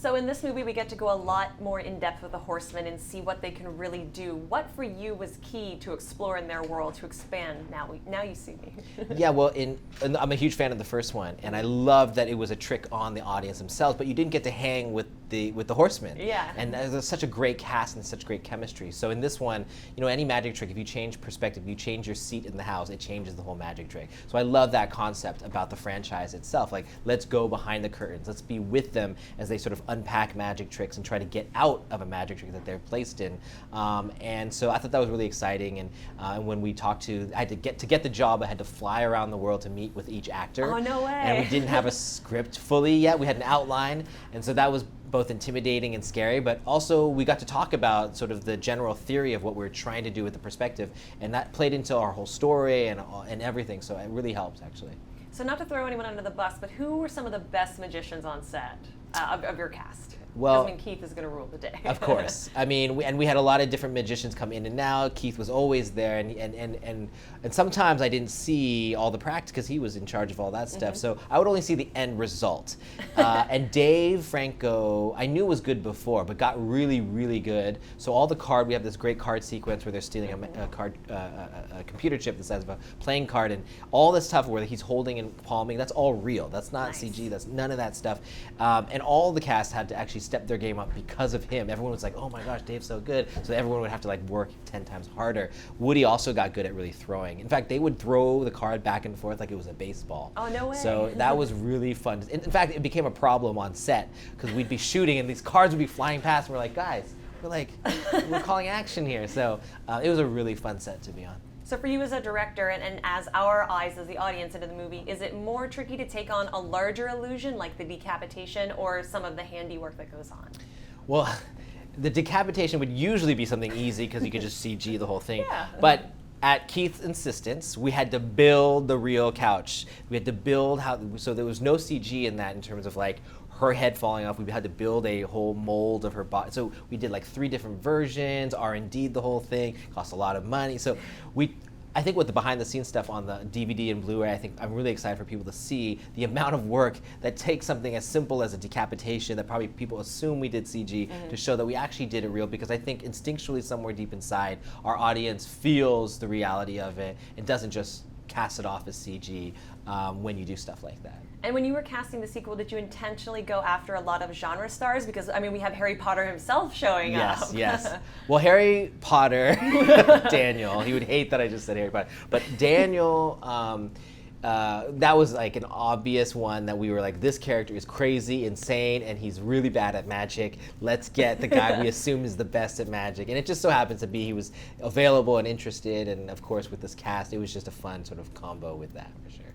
So in this movie, we get to go a lot more in depth with the Horsemen and see what they can really do. What for you was key to explore in their world, to expand? Now you see me. Yeah, well, and I'm a huge fan of the first one, and I love that it was a trick on the audience themselves, but you didn't get to hang with the Horsemen. Yeah. And there's such a great cast and such great chemistry. So in this one, any magic trick, if you change perspective, you change your seat in the house, it changes the whole magic trick. So I love that concept about the franchise itself. Like, let's go behind the curtains. Let's be with them as they sort of unpack magic tricks and try to get out of a magic trick that they're placed in. And so I thought that was really exciting. And when we talked I had to get the job, I had to fly around the world to meet with each actor. Oh, no way. And we didn't have a script fully yet. We had an outline. And so that was both intimidating and scary, but also we got to talk about sort of the general theory of what we were trying to do with the perspective. And that played into our whole story and everything. So it really helped, actually. So not to throw anyone under the bus, but who were some of the best magicians on set of your cast? Well, Doesn't mean Keith is going to rule the day. Of course. I mean, we had a lot of different magicians come in and out. Keith was always there, and sometimes I didn't see all the practice because he was in charge of all that stuff. So I would only see the end result. And Dave Franco, I knew was good before, but got really, really good. So all the we have this great card sequence where they're stealing a computer chip the size of a playing card, and all this stuff where he's holding and palming, that's all real. That's not CG. That's none of that stuff. And all the cast had to actually step their game up because of him. Everyone was like, oh my gosh, Dave's so good. So everyone would have to work 10 times harder. Woody also got good at really throwing. In fact, they would throw the card back and forth like it was a baseball. Oh, no way. So that was really fun. In fact, it became a problem on set because we'd be shooting and these cards would be flying past and we're like, guys, we're calling action here. So it was a really fun set to be on. So for you as a director and as our eyes as the audience into the movie, is it more tricky to take on a larger illusion like the decapitation or some of the handiwork that goes on? Well, the decapitation would usually be something easy because you could just CG the whole thing. Yeah. But at Keith's insistence, we had to build the real couch. We had to build so there was no CG in that in terms of her head falling off. We had to build a whole mold of her body. So we did 3 different versions, R&D'd the whole thing, cost a lot of money. So I think with the behind the scenes stuff on the DVD and Blu-ray, I'm really excited for people to see the amount of work that takes something as simple as a decapitation that probably people assume we did CG to show that we actually did it real, because I think instinctually somewhere deep inside, our audience feels the reality of it and doesn't just cast it off as CG when you do stuff like that. And when you were casting the sequel, did you intentionally go after a lot of genre stars? Because, we have Harry Potter himself showing up. Yes. Well, Harry Potter, Daniel, he would hate that I just said Harry Potter. But Daniel, that was an obvious one that we were this character is crazy, insane, and he's really bad at magic. Let's get the guy we assume is the best at magic. And it just so happens to be he was available and interested, and of course with this cast, it was just a fun sort of combo with that, for sure.